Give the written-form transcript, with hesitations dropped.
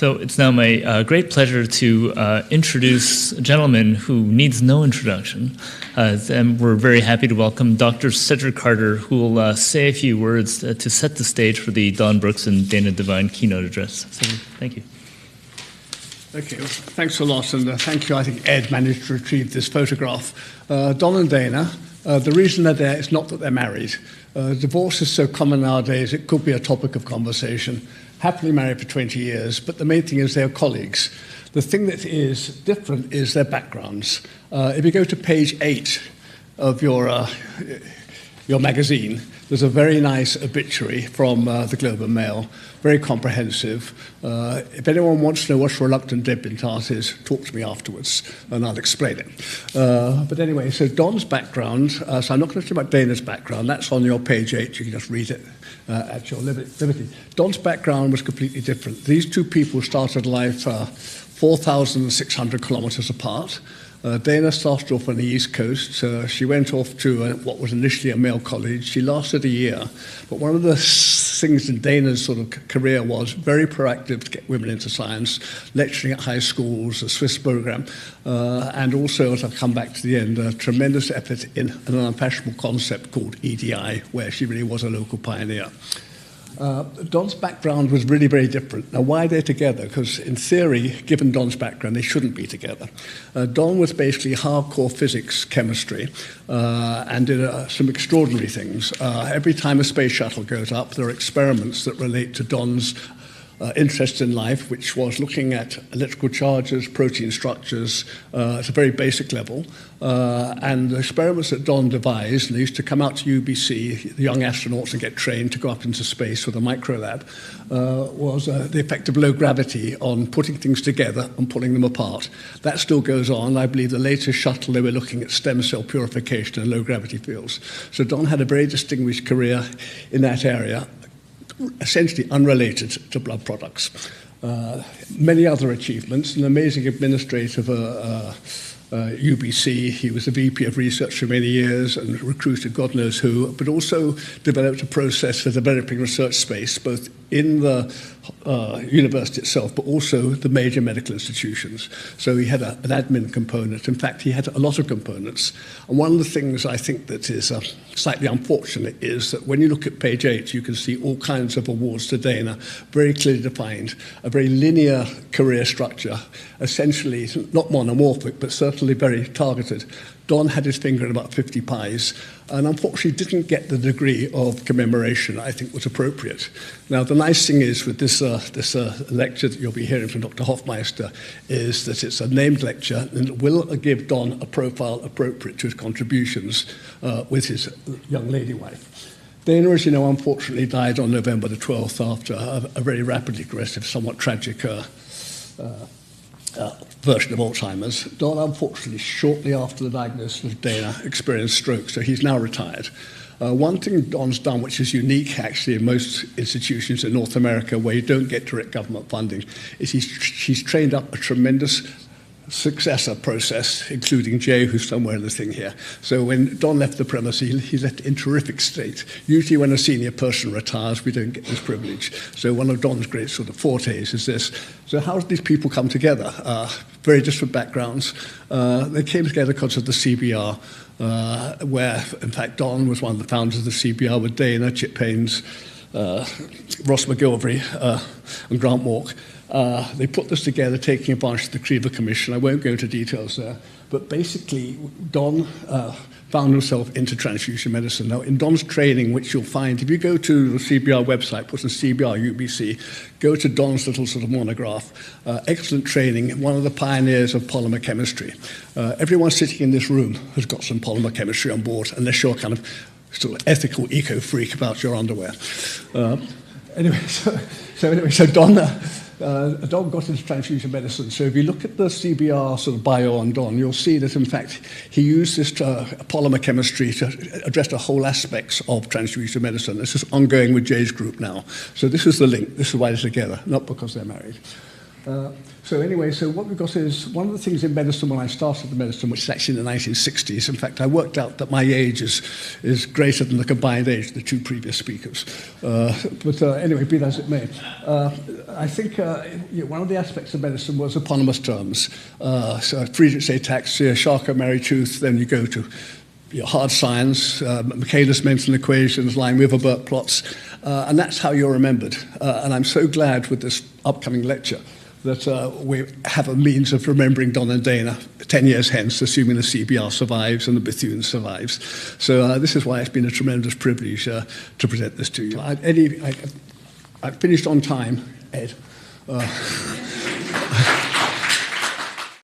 So it's now my great pleasure to introduce a gentleman who needs no introduction. And we're very happy to welcome Dr. Cedric Carter, who will say a few words to set the stage for the Don Brooks and Dana Devine keynote address. Cedric, thank you. Okay, well, thanks a lot, and thank you. I think Ed managed to retrieve this photograph. Don and Dana, the reason they're there is not that they're married. Divorce is so common nowadays, it could be a topic of conversation. Happily married for 20 years, but the main thing is they're colleagues. The thing that is different is their backgrounds. If you go to page 8 of your magazine, there's a very nice obituary from the Globe and Mail, very comprehensive. If anyone wants to know what a reluctant debutante is, talk to me afterwards, and I'll explain it. But anyway, so Don's background, so I'm not going to talk about Dana's background, that's on your page 8, you can just read it at your liberty. Don's background was completely different. These two people started life 4,600 kilometers apart. Dana started off on the East Coast. She went off to what was initially a male college. She lasted a year. But one of the things in Dana's sort of career was very proactive to get women into science, lecturing at high schools, a Swiss program, and also, as I'll come back to the end, a tremendous effort in an unfashionable concept called EDI, where she really was a local pioneer. Don's background was really very different. Now, why they're together? Because in theory, given Don's background, they shouldn't be together. Don was basically hardcore physics, chemistry, and did some extraordinary things. Every time a space shuttle goes up, there are experiments that relate to Don's interest in life, which was looking at electrical charges, protein structures at a very basic level. And the experiments that Don devised, and they used to come out to UBC, the young astronauts, and get trained to go up into space with a microlab, was the effect of low gravity on putting things together and pulling them apart. That still goes on. I believe the latest shuttle, they were looking at stem cell purification and low gravity fields. So Don had a very distinguished career in that area, essentially unrelated to blood products. Many other achievements, an amazing administrator of UBC. He was the VP of research for many years and recruited God knows who, but also developed a process for developing research space, both in the university itself, but also the major medical institutions. So he had an admin component. In fact, he had a lot of components. And one of the things I think that is slightly unfortunate is that when you look at page 8, you can see all kinds of awards to Dana, very clearly defined, a very linear career structure, essentially not monomorphic, but certainly very targeted. Don had his finger in about 50 pies, and unfortunately didn't get the degree of commemoration I think was appropriate. Now, the nice thing is with this lecture that you'll be hearing from Dr. Hofmeister is that it's a named lecture and it will give Don a profile appropriate to his contributions with his young lady wife. Dana, as you know, unfortunately died on November the 12th after a very rapidly progressive, somewhat tragic version of Alzheimer's. Don, unfortunately, shortly after the diagnosis of Dana, experienced stroke, so he's now retired. One thing Don's done, which is unique actually in most institutions in North America where you don't get direct government funding, is he's trained up a tremendous successor process, including Jay, who's somewhere in the thing here. So when Don left the premise, he left in terrific state. Usually when a senior person retires, we don't get this privilege. So one of Don's great sort of fortes is this. So how did these people come together? Very different backgrounds. They came together because of the CBR, where, in fact, Don was one of the founders of the CBR with Dana, Chip Haynes, Ross McGilvery, and Grant Walk. They put this together, taking advantage of the Creever Commission. I won't go into details there, but basically, Don found himself into transfusion medicine. Now, in Don's training, which you'll find, if you go to the CBR website, put in CBR UBC, go to Don's little sort of monograph, excellent training, one of the pioneers of polymer chemistry. Everyone sitting in this room has got some polymer chemistry on board, unless you're kind of sort of ethical eco-freak about your underwear. So Don got into transfusion medicine. So if you look at the CBR sort of bio on Don, you'll see that, in fact, he used this polymer chemistry to address the whole aspects of transfusion medicine. This is ongoing with Jay's group now. So this is the link. This is why they're together, not because they're married. So anyway, so what we've got is one of the things in medicine when I started the medicine, which is actually in the 1960s. In fact, I worked out that my age is greater than the combined age of the two previous speakers. But anyway, be that as it may. I think one of the aspects of medicine was eponymous terms. So Friedrich's ataxia, Charcot-Marie-Tooth, then you go to hard science, Michaelis Menten equations, Line-Weaver-Burke plots, and that's how you're remembered. And I'm so glad with this upcoming lecture that we have a means of remembering Don and Dana 10 years hence, assuming the CBR survives and the Bethune survives. So this is why it's been a tremendous privilege to present this to you. I finished on time, Ed.